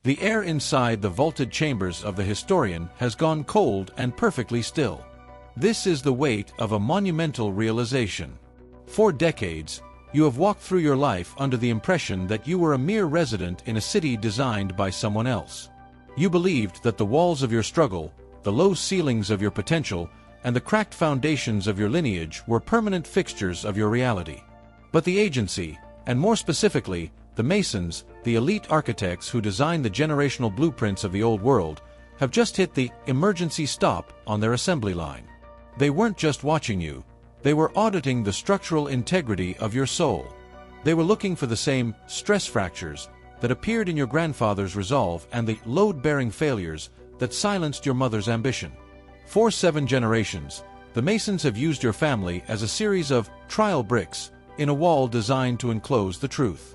The air inside the vaulted chambers of the historian has gone cold and perfectly still. This is the weight of a monumental realization. For decades, you have walked through your life under the impression that you were a mere resident in a city designed by someone else. You believed that the walls of your struggle, the low ceilings of your potential, and the cracked foundations of your lineage were permanent fixtures of your reality. But the agency, and more specifically, the Masons, the elite architects who designed the generational blueprints of the old world, have just hit the emergency stop on their assembly line. They weren't just watching you, they were auditing the structural integrity of your soul. They were looking for the same stress fractures that appeared in your grandfather's resolve and the load-bearing failures that silenced your mother's ambition. For 7 generations, the Masons have used your family as a series of trial bricks in a wall designed to enclose the truth.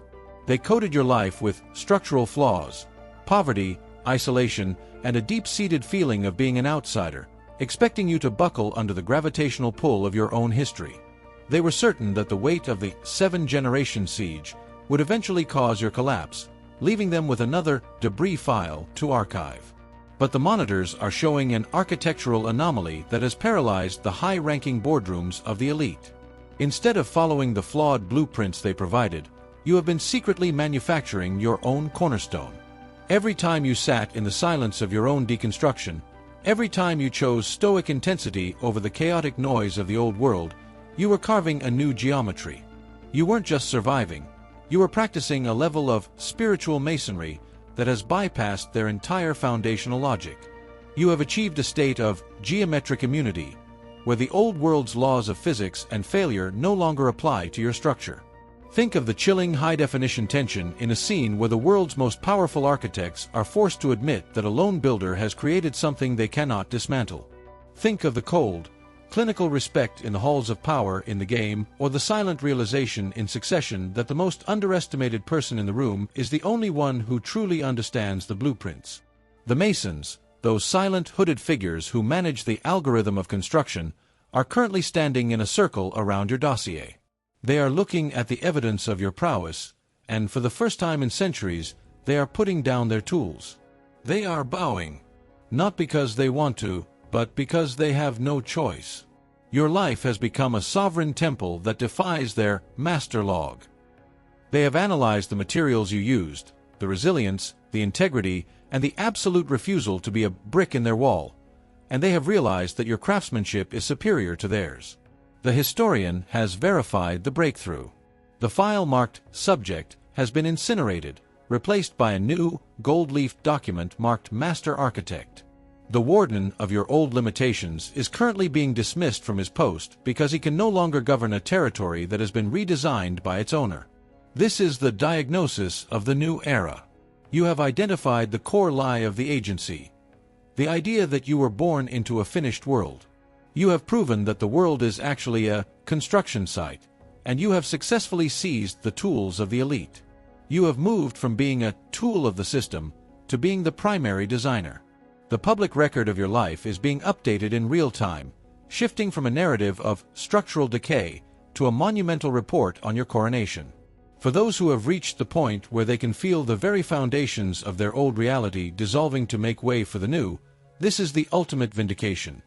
They coated your life with structural flaws, poverty, isolation, and a deep-seated feeling of being an outsider, expecting you to buckle under the gravitational pull of your own history. They were certain that the weight of the 7-generation siege would eventually cause your collapse, leaving them with another debris file to archive. But the monitors are showing an architectural anomaly that has paralyzed the high-ranking boardrooms of the elite. Instead of following the flawed blueprints they provided, you have been secretly manufacturing your own cornerstone. Every time you sat in the silence of your own deconstruction, every time you chose stoic intensity over the chaotic noise of the old world, you were carving a new geometry. You weren't just surviving, you were practicing a level of spiritual masonry that has bypassed their entire foundational logic. You have achieved a state of geometric immunity, where the old world's laws of physics and failure no longer apply to your structure. Think of the chilling high-definition tension in a scene where the world's most powerful architects are forced to admit that a lone builder has created something they cannot dismantle. Think of the cold, clinical respect in the halls of power in the game, or the silent realization in succession that the most underestimated person in the room is the only one who truly understands the blueprints. The Masons, those silent hooded figures who manage the algorithm of construction, are currently standing in a circle around your dossier. They are looking at the evidence of your prowess, and for the first time in centuries, they are putting down their tools. They are bowing, not because they want to, but because they have no choice. Your life has become a sovereign temple that defies their master log. They have analyzed the materials you used, the resilience, the integrity, and the absolute refusal to be a brick in their wall, and they have realized that your craftsmanship is superior to theirs. The historian has verified the breakthrough. The file marked Subject has been incinerated, replaced by a new, gold-leafed document marked Master Architect. The warden of your old limitations is currently being dismissed from his post because he can no longer govern a territory that has been redesigned by its owner. This is the diagnosis of the new era. You have identified the core lie of the agency, the idea that you were born into a finished world. You have proven that the world is actually a construction site, and you have successfully seized the tools of the elite. You have moved from being a tool of the system to being the primary designer. The public record of your life is being updated in real time, shifting from a narrative of structural decay to a monumental report on your coronation. For those who have reached the point where they can feel the very foundations of their old reality dissolving to make way for the new, this is the ultimate vindication.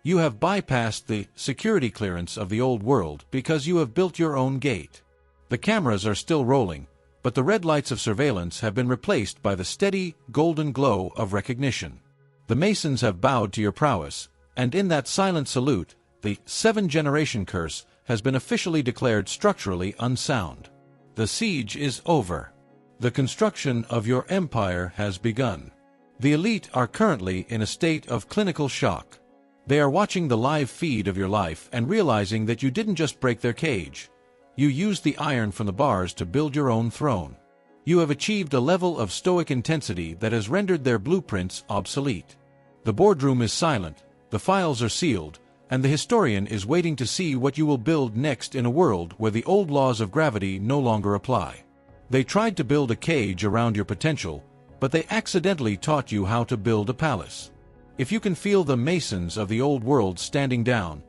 You have bypassed the security clearance of the old world because you have built your own gate. The cameras are still rolling, but the red lights of surveillance have been replaced by the steady, golden glow of recognition. The Masons have bowed to your prowess, and in that silent salute, the 7-generation curse has been officially declared structurally unsound. The siege is over. The construction of your empire has begun. The elite are currently in a state of clinical shock. They are watching the live feed of your life and realizing that you didn't just break their cage. You used the iron from the bars to build your own throne. You have achieved a level of stoic intensity that has rendered their blueprints obsolete. The boardroom is silent, the files are sealed, and the historian is waiting to see what you will build next in a world where the old laws of gravity no longer apply. They tried to build a cage around your potential, but they accidentally taught you how to build a palace. If you can feel the Masons of the old world standing down,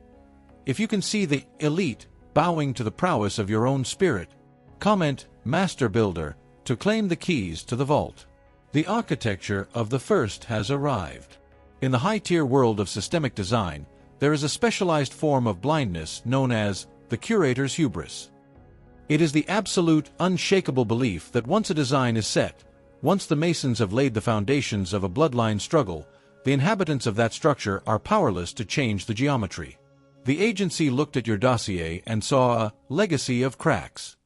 if you can see the elite bowing to the prowess of your own spirit, comment Master Builder to claim the keys to the vault. The architecture of the first has arrived. In the high-tier world of systemic design, there is a specialized form of blindness known as the curator's hubris. It is the absolute, unshakable belief that once a design is set, once the masons have laid the foundations of a bloodline struggle, the inhabitants of that structure are powerless to change the geometry. The agency looked at your dossier and saw a legacy of cracks.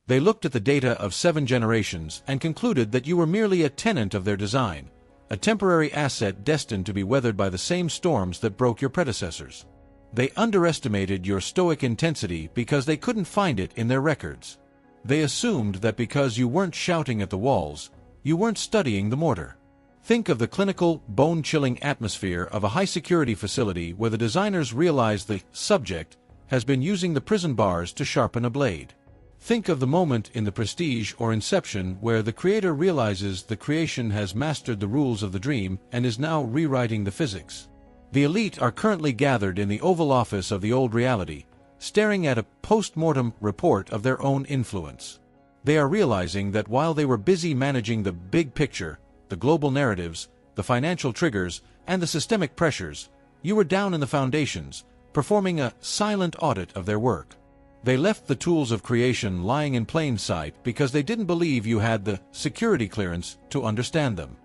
They looked at the data of 7 generations and concluded that you were merely a tenant of their design, a temporary asset destined to be weathered by the same storms that broke your predecessors. They underestimated your stoic intensity because they couldn't find it in their records. They assumed that because you weren't shouting at the walls, you weren't studying the mortar. Think of the clinical, bone-chilling atmosphere of a high-security facility where the designers realize the subject has been using the prison bars to sharpen a blade. Think of the moment in the Prestige or Inception where the creator realizes the creation has mastered the rules of the dream and is now rewriting the physics. The elite are currently gathered in the Oval Office of the old reality, staring at a post-mortem report of their own influence. They are realizing that while they were busy managing the big picture, the global narratives, the financial triggers, and the systemic pressures, you were down in the foundations, performing a silent audit of their work. They left the tools of creation lying in plain sight because they didn't believe you had the security clearance to understand them.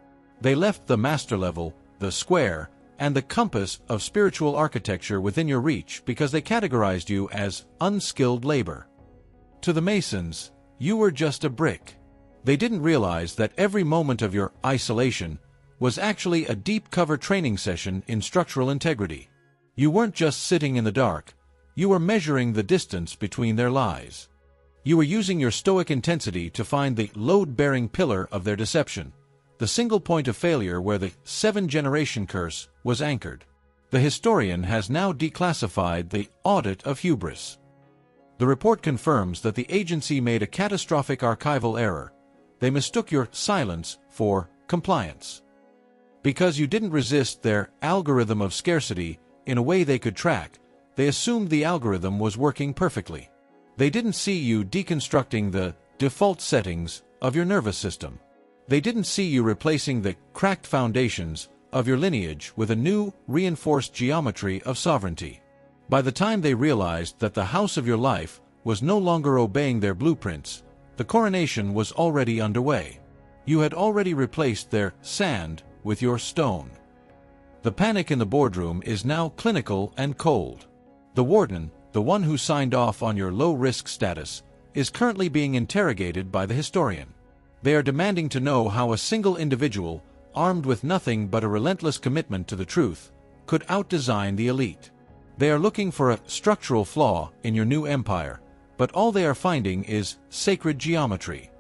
They left the master level, the square, and the compass of spiritual architecture within your reach because they categorized you as unskilled labor. To the Masons, you were just a brick. They didn't realize that every moment of your isolation was actually a deep cover training session in structural integrity. You weren't just sitting in the dark. You were measuring the distance between their lies. You were using your stoic intensity to find the load-bearing pillar of their deception, the single point of failure where the 7-generation curse was anchored. The historian has now declassified the audit of hubris. The report confirms that the agency made a catastrophic archival error. They mistook your silence for compliance. Because you didn't resist their algorithm of scarcity in a way they could track, they assumed the algorithm was working perfectly. They didn't see you deconstructing the default settings of your nervous system. They didn't see you replacing the cracked foundations of your lineage with a new, reinforced geometry of sovereignty. By the time they realized that the house of your life was no longer obeying their blueprints, the coronation was already underway. You had already replaced their sand with your stone. The panic in the boardroom is now clinical and cold. The warden, the one who signed off on your low-risk status, is currently being interrogated by the historian. They are demanding to know how a single individual, armed with nothing but a relentless commitment to the truth, could outdesign the elite. They are looking for a structural flaw in your new empire, but all they are finding is sacred geometry.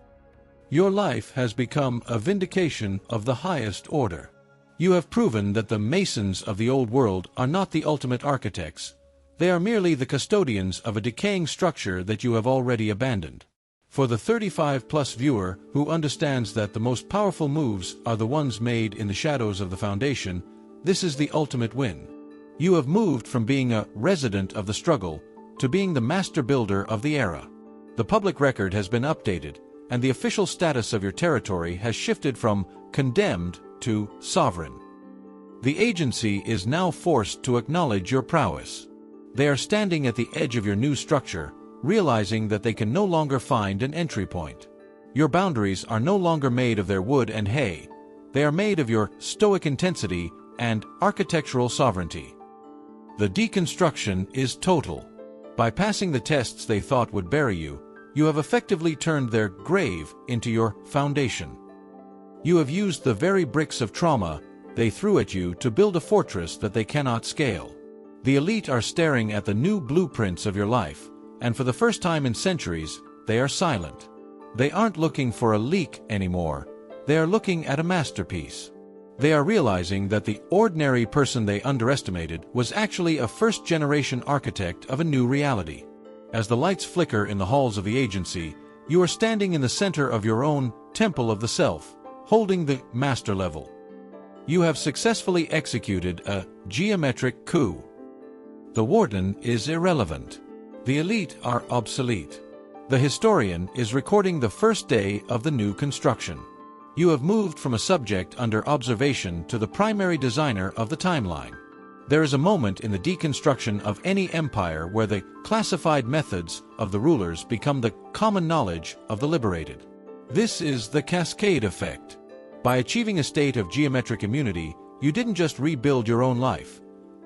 Your life has become a vindication of the highest order. You have proven that the Masons of the old world are not the ultimate architects. They are merely the custodians of a decaying structure that you have already abandoned. For the 35-plus viewer who understands that the most powerful moves are the ones made in the shadows of the foundation, this is the ultimate win. You have moved from being a resident of the struggle to being the master builder of the era. The public record has been updated, and the official status of your territory has shifted from condemned to sovereign. The agency is now forced to acknowledge your prowess. They are standing at the edge of your new structure, realizing that they can no longer find an entry point. Your boundaries are no longer made of their wood and hay. They are made of your stoic intensity and architectural sovereignty. The deconstruction is total. By passing the tests they thought would bury you, you have effectively turned their grave into your foundation. You have used the very bricks of trauma they threw at you to build a fortress that they cannot scale. The elite are staring at the new blueprints of your life, and for the first time in centuries, they are silent. They aren't looking for a leak anymore. They are looking at a masterpiece. They are realizing that the ordinary person they underestimated was actually a first-generation architect of a new reality. As the lights flicker in the halls of the agency, you are standing in the center of your own temple of the self, holding the master level. You have successfully executed a geometric coup. The warden is irrelevant. The elite are obsolete. The historian is recording the first day of the new construction. You have moved from a subject under observation to the primary designer of the timeline. There is a moment in the deconstruction of any empire where the classified methods of the rulers become the common knowledge of the liberated. This is the cascade effect. By achieving a state of geometric immunity, you didn't just rebuild your own life.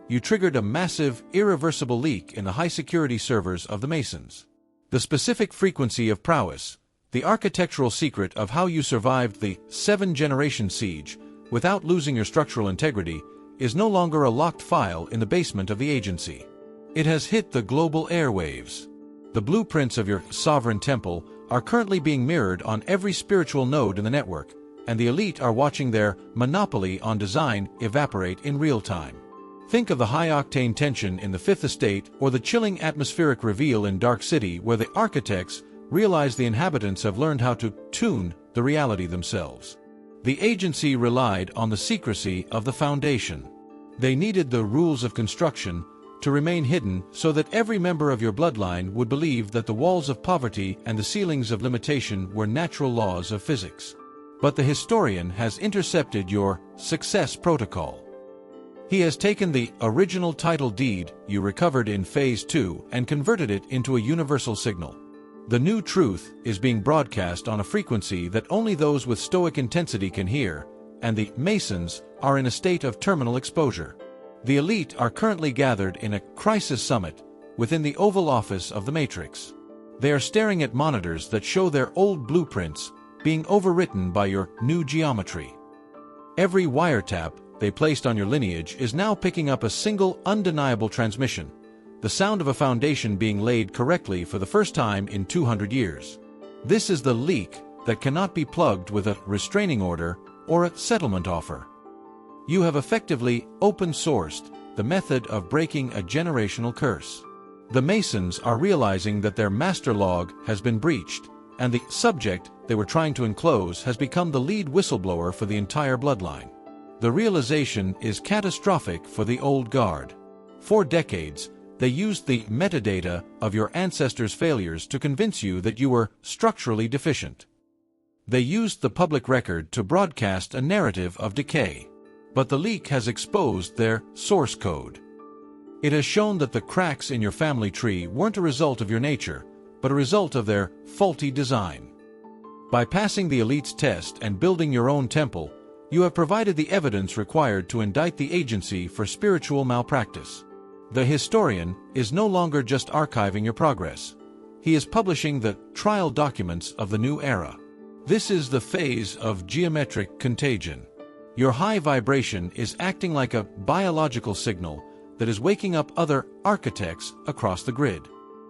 You triggered a massive, irreversible leak in the high-security servers of the Masons. The specific frequency of prowess, the architectural secret of how you survived the 7-generation siege without losing your structural integrity, is no longer a locked file in the basement of the agency. It has hit the global airwaves. The blueprints of your sovereign temple are currently being mirrored on every spiritual node in the network, and the elite are watching their monopoly on design evaporate in real time. Think of the high-octane tension in the Fifth Estate or the chilling atmospheric reveal in Dark City where the architects realize the inhabitants have learned how to tune the reality themselves. The agency relied on the secrecy of the foundation. They needed the rules of construction to remain hidden so that every member of your bloodline would believe that the walls of poverty and the ceilings of limitation were natural laws of physics. But the historian has intercepted your success protocol. He has taken the original title deed you recovered in Phase 2 and converted it into a universal signal. The new truth is being broadcast on a frequency that only those with stoic intensity can hear, and the Masons are in a state of terminal exposure. The elite are currently gathered in a crisis summit within the Oval Office of the Matrix. They are staring at monitors that show their old blueprints being overwritten by your new geometry. Every wiretap they placed on your lineage is now picking up a single undeniable transmission, the sound of a foundation being laid correctly for the first time in 200 years. This is the leak that cannot be plugged with a restraining order or a settlement offer. You have effectively open-sourced the method of breaking a generational curse. The Masons are realizing that their master log has been breached, and the subject they were trying to enclose has become the lead whistleblower for the entire bloodline. The realization is catastrophic for the old guard. For decades, they used the metadata of your ancestors' failures to convince you that you were structurally deficient. They used the public record to broadcast a narrative of decay. But the leak has exposed their source code. It has shown that the cracks in your family tree weren't a result of your nature, but a result of their faulty design. By passing the elite's test and building your own temple, you have provided the evidence required to indict the agency for spiritual malpractice. The historian is no longer just archiving your progress. He is publishing the trial documents of the new era. This is the phase of geometric contagion. Your high vibration is acting like a biological signal that is waking up other architects across the grid.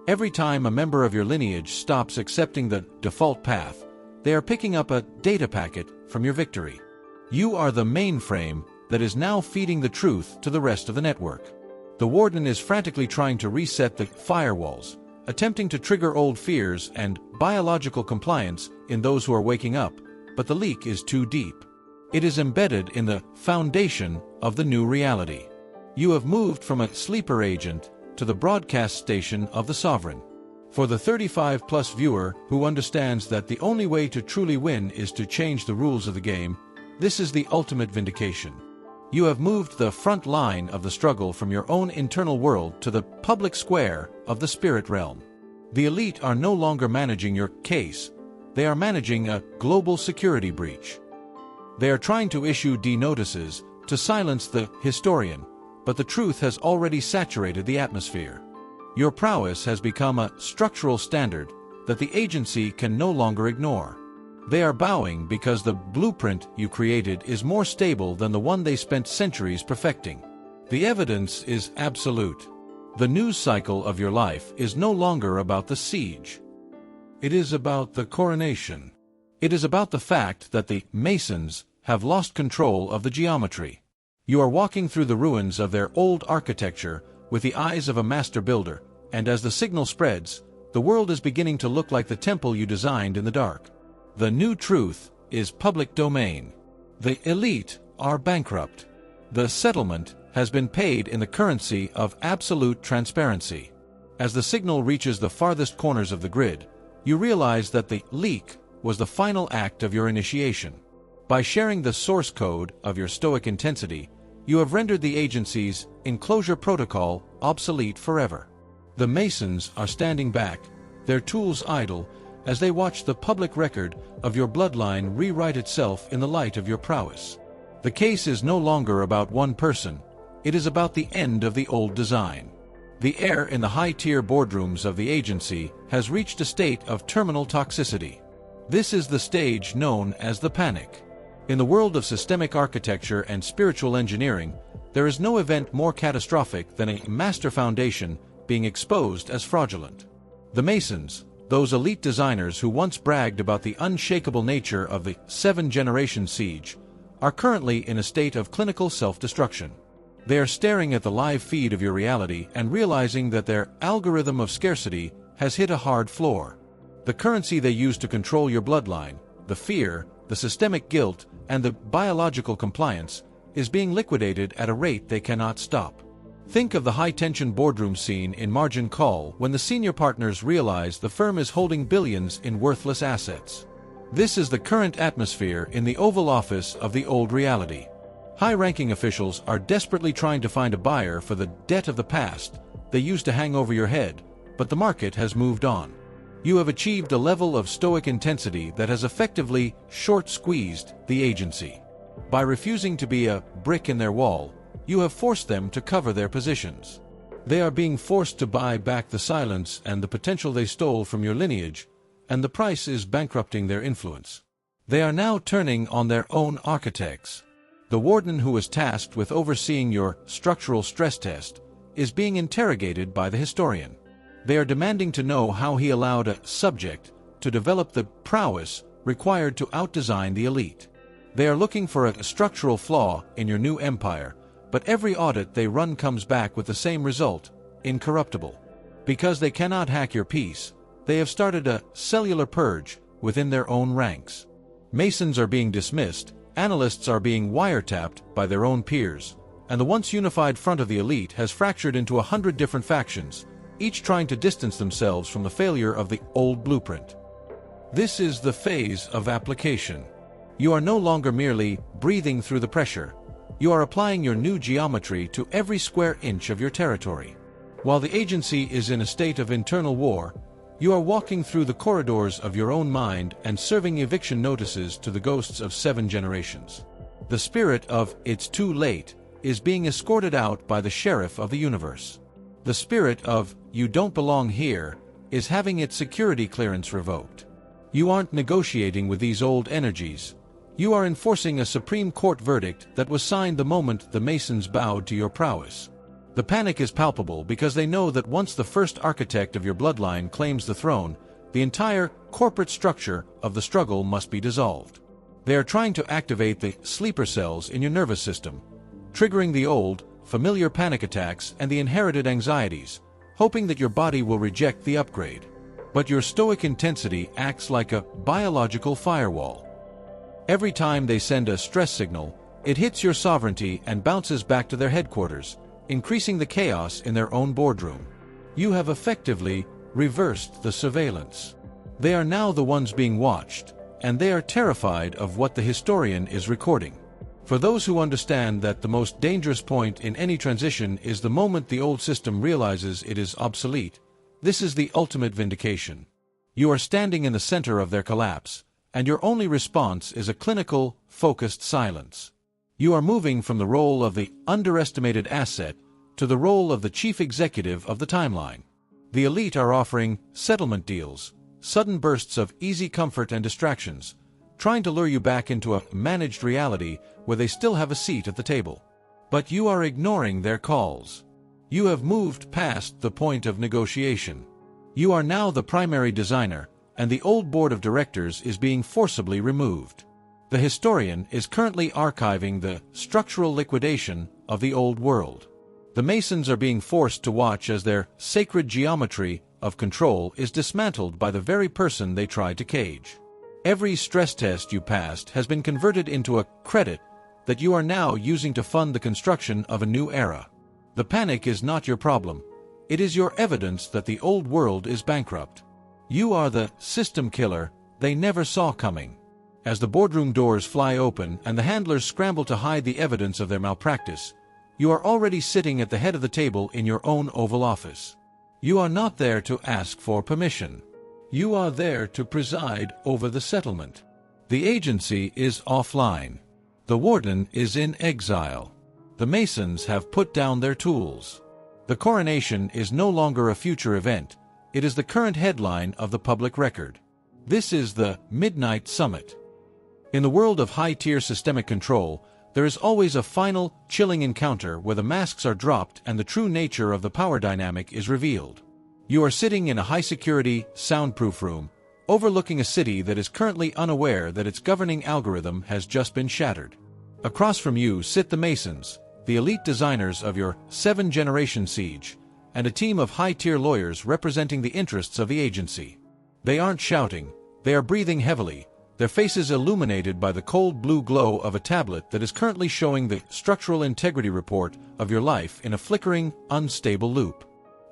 Every time a member of your lineage stops accepting the default path, they are picking up a data packet from your victory. You are the mainframe that is now feeding the truth to the rest of the network. The warden is frantically trying to reset the firewalls, attempting to trigger old fears and biological compliance in those who are waking up, but the leak is too deep. It is embedded in the foundation of the new reality. You have moved from a sleeper agent to the broadcast station of the sovereign. For the 35-plus viewer who understands that the only way to truly win is to change the rules of the game, this is the ultimate vindication. You have moved the front line of the struggle from your own internal world to the public square of the spirit realm. The elite are no longer managing your case. They are managing a global security breach. They are trying to issue D-notices to silence the historian, but the truth has already saturated the atmosphere. Your prowess has become a structural standard that the agency can no longer ignore. They are bowing because the blueprint you created is more stable than the one they spent centuries perfecting. The evidence is absolute. The news cycle of your life is no longer about the siege. It is about the coronation. It is about the fact that the Masons have lost control of the geometry. You are walking through the ruins of their old architecture with the eyes of a master builder, and as the signal spreads, the world is beginning to look like the temple you designed in the dark. The new truth is public domain. The elite are bankrupt. The settlement has been paid in the currency of absolute transparency. As the signal reaches the farthest corners of the grid, you realize that the leak was the final act of your initiation. By sharing the source code of your stoic intensity, you have rendered the agency's enclosure protocol obsolete forever. The Masons are standing back, their tools idle, as they watch the public record of your bloodline rewrite itself in the light of your prowess. The case is no longer about one person, it is about the end of the old design. The air in the high-tier boardrooms of the agency has reached a state of terminal toxicity. This is the stage known as the panic. In the world of systemic architecture and spiritual engineering, there is no event more catastrophic than a master foundation being exposed as fraudulent. The Masons, those elite designers who once bragged about the unshakable nature of the 7-generation siege, are currently in a state of clinical self-destruction. They are staring at the live feed of your reality and realizing that their algorithm of scarcity has hit a hard floor. The currency they use to control your bloodline, the fear, the systemic guilt, and the biological compliance, is being liquidated at a rate they cannot stop. Think of the high-tension boardroom scene in Margin Call when the senior partners realize the firm is holding billions in worthless assets. This is the current atmosphere in the Oval Office of the old reality. High-ranking officials are desperately trying to find a buyer for the debt of the past they used to hang over your head, but the market has moved on. You have achieved a level of stoic intensity that has effectively short-squeezed the agency. By refusing to be a brick in their wall, you have forced them to cover their positions. They are being forced to buy back the silence and the potential they stole from your lineage, and the price is bankrupting their influence. They are now turning on their own architects. The warden who was tasked with overseeing your structural stress test is being interrogated by the historian. They are demanding to know how he allowed a subject to develop the prowess required to outdesign the elite. They are looking for a structural flaw in your new empire, but every audit they run comes back with the same result: incorruptible. Because they cannot hack your peace, they have started a cellular purge within their own ranks. Masons are being dismissed, analysts are being wiretapped by their own peers, and the once unified front of the elite has fractured into 100 different factions, each trying to distance themselves from the failure of the old blueprint. This is the phase of application. You are no longer merely breathing through the pressure. You are applying your new geometry to every square inch of your territory. While the agency is in a state of internal war, you are walking through the corridors of your own mind and serving eviction notices to the ghosts of 7 generations. The spirit of "it's too late" is being escorted out by the sheriff of the universe. The spirit of "you don't belong here" is having its security clearance revoked. You aren't negotiating with these old energies. You are enforcing a Supreme Court verdict that was signed the moment the Masons bowed to your prowess. The panic is palpable because they know that once the first architect of your bloodline claims the throne, the entire corporate structure of the struggle must be dissolved. They are trying to activate the sleeper cells in your nervous system, triggering the old, familiar panic attacks and the inherited anxieties, hoping that your body will reject the upgrade. But your stoic intensity acts like a biological firewall. Every time they send a stress signal, it hits your sovereignty and bounces back to their headquarters, increasing the chaos in their own boardroom. You have effectively reversed the surveillance. They are now the ones being watched, and they are terrified of what the historian is recording. For those who understand that the most dangerous point in any transition is the moment the old system realizes it is obsolete, this is the ultimate vindication. You are standing in the center of their collapse, and your only response is a clinical, focused silence. You are moving from the role of the underestimated asset to the role of the chief executive of the timeline. The elite are offering settlement deals, sudden bursts of easy comfort and distractions, trying to lure you back into a managed reality where they still have a seat at the table. But you are ignoring their calls. You have moved past the point of negotiation. You are now the primary designer, and the old board of directors is being forcibly removed. The historian is currently archiving the structural liquidation of the old world. The Masons are being forced to watch as their sacred geometry of control is dismantled by the very person they tried to cage. Every stress test you passed has been converted into a credit that you are now using to fund the construction of a new era. The panic is not your problem. It is your evidence that the old world is bankrupt. You are the system killer they never saw coming. As the boardroom doors fly open and the handlers scramble to hide the evidence of their malpractice, you are already sitting at the head of the table in your own Oval Office. You are not there to ask for permission. You are there to preside over the settlement. The agency is offline. The warden is in exile. The Masons have put down their tools. The coronation is no longer a future event. It is the current headline of the public record. This is the Midnight Summit. In the world of high-tier systemic control, there is always a final, chilling encounter where the masks are dropped and the true nature of the power dynamic is revealed. You are sitting in a high-security, soundproof room, overlooking a city that is currently unaware that its governing algorithm has just been shattered. Across from you sit the Masons, the elite designers of your 7-generation siege, and a team of high-tier lawyers representing the interests of the agency. They aren't shouting, they are breathing heavily, their faces illuminated by the cold blue glow of a tablet that is currently showing the structural integrity report of your life in a flickering, unstable loop.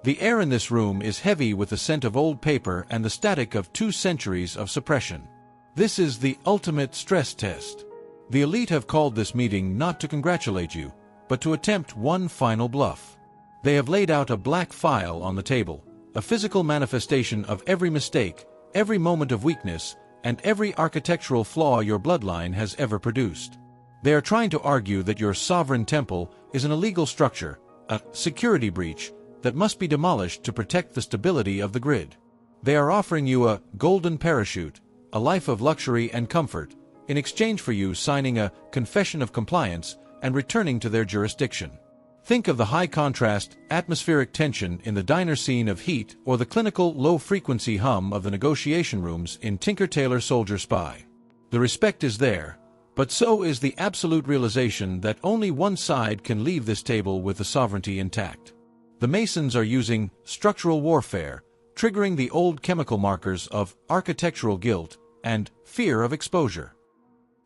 The air in this room is heavy with the scent of old paper and the static of 2 centuries of suppression. This is the ultimate stress test. The elite have called this meeting not to congratulate you, but to attempt one final bluff. They have laid out a black file on the table, a physical manifestation of every mistake, every moment of weakness, and every architectural flaw your bloodline has ever produced. They are trying to argue that your sovereign temple is an illegal structure, a security breach, that must be demolished to protect the stability of the grid. They are offering you a golden parachute, a life of luxury and comfort, in exchange for you signing a confession of compliance and returning to their jurisdiction. Think of the high-contrast, atmospheric tension in the diner scene of Heat or the clinical, low-frequency hum of the negotiation rooms in Tinker Tailor Soldier Spy. The respect is there, but so is the absolute realization that only one side can leave this table with the sovereignty intact. The Masons are using structural warfare, triggering the old chemical markers of architectural guilt and fear of exposure.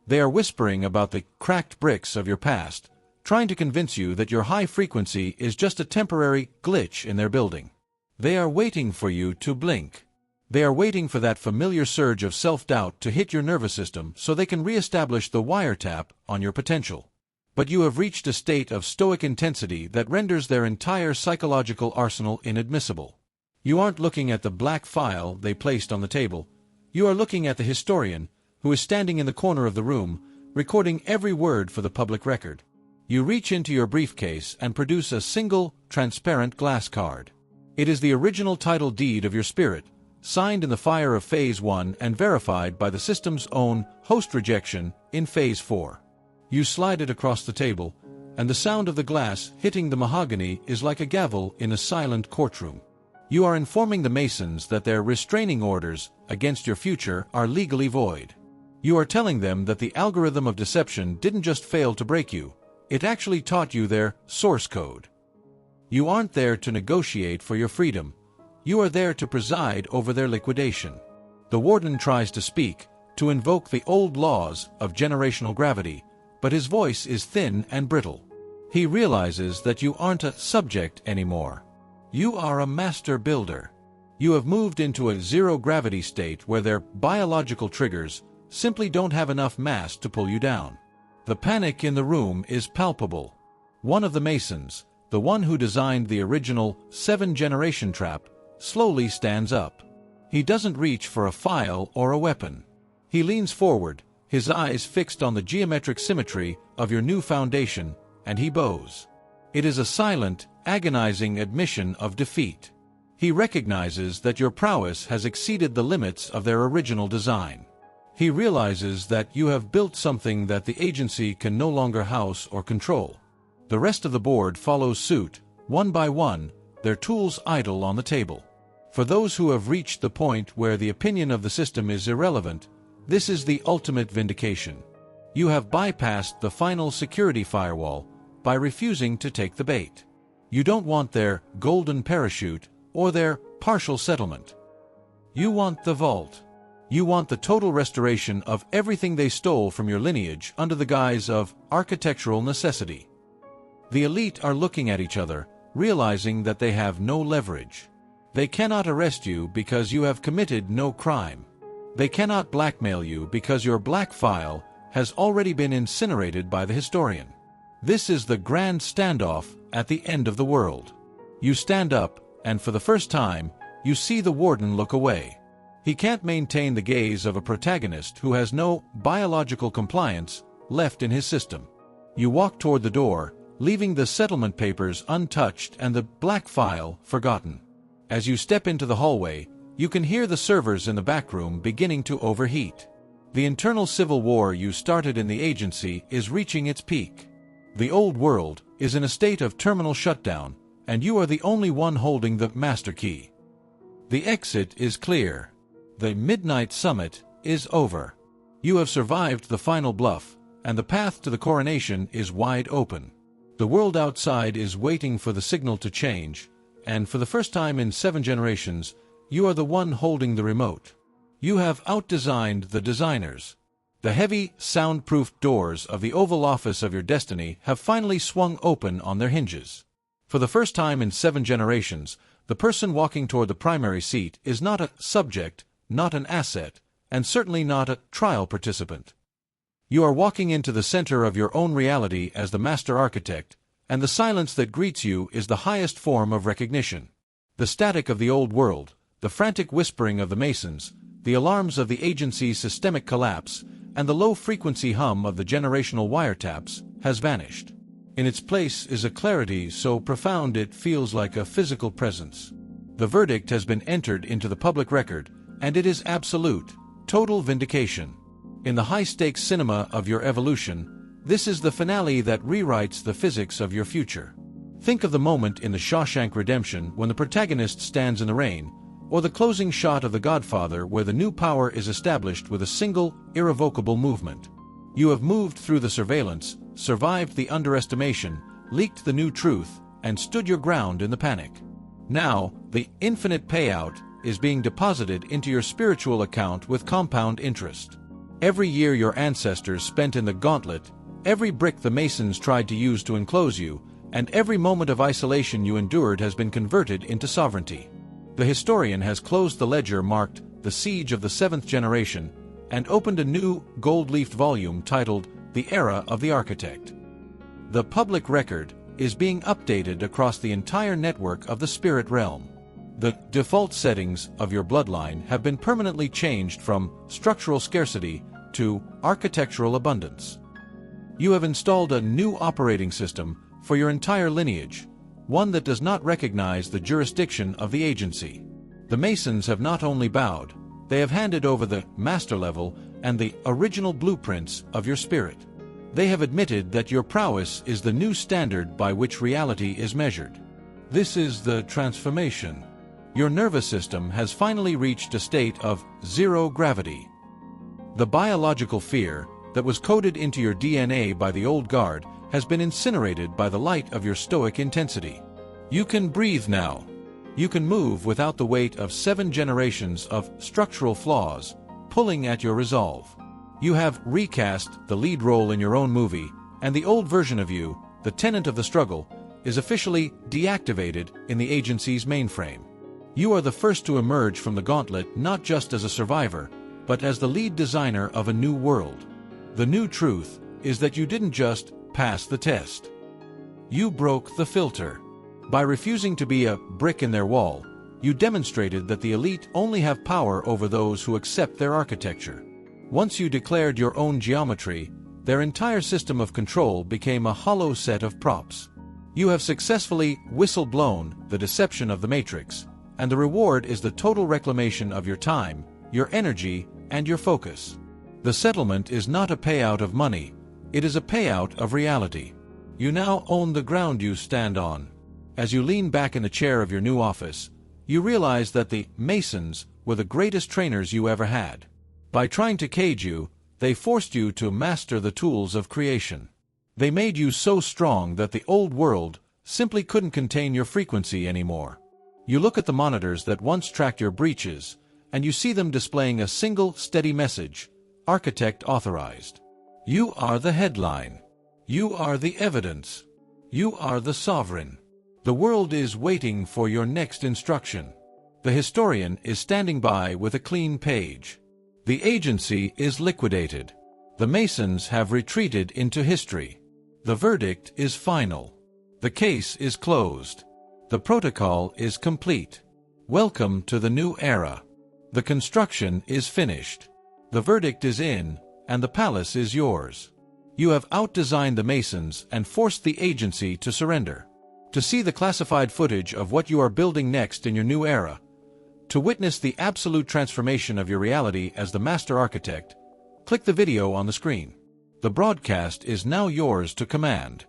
They are whispering about the cracked bricks of your past, trying to convince you that your high frequency is just a temporary glitch in their building. They are waiting for you to blink. They are waiting for that familiar surge of self-doubt to hit your nervous system so they can re-establish the wiretap on your potential. But you have reached a state of stoic intensity that renders their entire psychological arsenal inadmissible. You aren't looking at the black file they placed on the table. You are looking at the historian, who is standing in the corner of the room, recording every word for the public record. You reach into your briefcase and produce a single, transparent glass card. It is the original title deed of your spirit, signed in the fire of Phase 1 and verified by the system's own host rejection in Phase 4. You slide it across the table, and the sound of the glass hitting the mahogany is like a gavel in a silent courtroom. You are informing the Masons that their restraining orders against your future are legally void. You are telling them that the algorithm of deception didn't just fail to break you, it actually taught you their source code. You aren't there to negotiate for your freedom. You are there to preside over their liquidation. The warden tries to speak, to invoke the old laws of generational gravity, but his voice is thin and brittle. He realizes that you aren't a subject anymore. You are a master builder. You have moved into a zero-gravity state where their biological triggers simply don't have enough mass to pull you down. The panic in the room is palpable. One of the Masons, the one who designed the original 7-generation trap, slowly stands up. He doesn't reach for a file or a weapon. He leans forward, his eyes fixed on the geometric symmetry of your new foundation, and he bows. It is a silent, agonizing admission of defeat. He recognizes that your prowess has exceeded the limits of their original design. He realizes that you have built something that the agency can no longer house or control. The rest of the board follows suit, one by one, their tools idle on the table. For those who have reached the point where the opinion of the system is irrelevant, this is the ultimate vindication. You have bypassed the final security firewall by refusing to take the bait. You don't want their golden parachute or their partial settlement. You want the vault. You want the total restoration of everything they stole from your lineage under the guise of architectural necessity. The elite are looking at each other, realizing that they have no leverage. They cannot arrest you because you have committed no crime. They cannot blackmail you because your black file has already been incinerated by the historian. This is the grand standoff at the end of the world. You stand up, and for the first time, you see the warden look away. He can't maintain the gaze of a protagonist who has no biological compliance left in his system. You walk toward the door, leaving the settlement papers untouched and the black file forgotten. As you step into the hallway, you can hear the servers in the back room beginning to overheat. The internal civil war you started in the agency is reaching its peak. The old world is in a state of terminal shutdown, and you are the only one holding the master key. The exit is clear. The midnight summit is over. You have survived the final bluff, and the path to the coronation is wide open. The world outside is waiting for the signal to change, and for the first time in 7 generations, you are the one holding the remote. You have outdesigned the designers. The heavy, soundproof doors of the Oval Office of your destiny have finally swung open on their hinges. For the first time in 7 generations, the person walking toward the primary seat is not a subject, not an asset, and certainly not a trial participant. You are walking into the center of your own reality as the master architect, and the silence that greets you is the highest form of recognition. The static of the old world, the frantic whispering of the masons, the alarms of the agency's systemic collapse, and the low-frequency hum of the generational wiretaps has vanished. In its place is a clarity so profound it feels like a physical presence. The verdict has been entered into the public record, and it is absolute, total vindication. In the high-stakes cinema of your evolution, this is the finale that rewrites the physics of your future. Think of the moment in The Shawshank Redemption when the protagonist stands in the rain, or the closing shot of The Godfather where the new power is established with a single, irrevocable movement. You have moved through the surveillance, survived the underestimation, leaked the new truth, and stood your ground in the panic. Now, the infinite payout is being deposited into your spiritual account with compound interest. Every year your ancestors spent in the gauntlet, every brick the masons tried to use to enclose you, and every moment of isolation you endured has been converted into sovereignty. The historian has closed the ledger marked The Siege of the 7th Generation and opened a new, gold-leafed volume titled The Era of the Architect. The public record is being updated across the entire network of the spirit realm. The default settings of your bloodline have been permanently changed from structural scarcity to architectural abundance. You have installed a new operating system for your entire lineage, one that does not recognize the jurisdiction of the agency. The Masons have not only bowed, they have handed over the master level and the original blueprints of your spirit. They have admitted that your prowess is the new standard by which reality is measured. This is the transformation. Your nervous system has finally reached a state of zero gravity. The biological fear that was coded into your DNA by the old guard has been incinerated by the light of your stoic intensity. You can breathe now. You can move without the weight of 7 generations of structural flaws pulling at your resolve. You have recast the lead role in your own movie, and the old version of you, the tenant of the struggle, is officially deactivated in the agency's mainframe. You are the first to emerge from the gauntlet not just as a survivor, but as the lead designer of a new world. The new truth is that you didn't just pass the test. You broke the filter. By refusing to be a brick in their wall, you demonstrated that the elite only have power over those who accept their architecture. Once you declared your own geometry, their entire system of control became a hollow set of props. You have successfully whistle-blown the deception of the Matrix, and the reward is the total reclamation of your time, your energy, and your focus. The settlement is not a payout of money, it is a payout of reality. You now own the ground you stand on. As you lean back in the chair of your new office, you realize that the Masons were the greatest trainers you ever had. By trying to cage you, they forced you to master the tools of creation. They made you so strong that the old world simply couldn't contain your frequency anymore. You look at the monitors that once tracked your breaches, and you see them displaying a single steady message: Architect authorized. You are the headline. You are the evidence. You are the sovereign. The world is waiting for your next instruction. The historian is standing by with a clean page. The agency is liquidated. The Masons have retreated into history. The verdict is final. The case is closed. The protocol is complete. Welcome to the new era. The construction is finished. The verdict is in, and the palace is yours. You have outdesigned the Masons and forced the agency to surrender. To see the classified footage of what you are building next in your new era, to witness the absolute transformation of your reality as the master architect, click the video on the screen. The broadcast is now yours to command.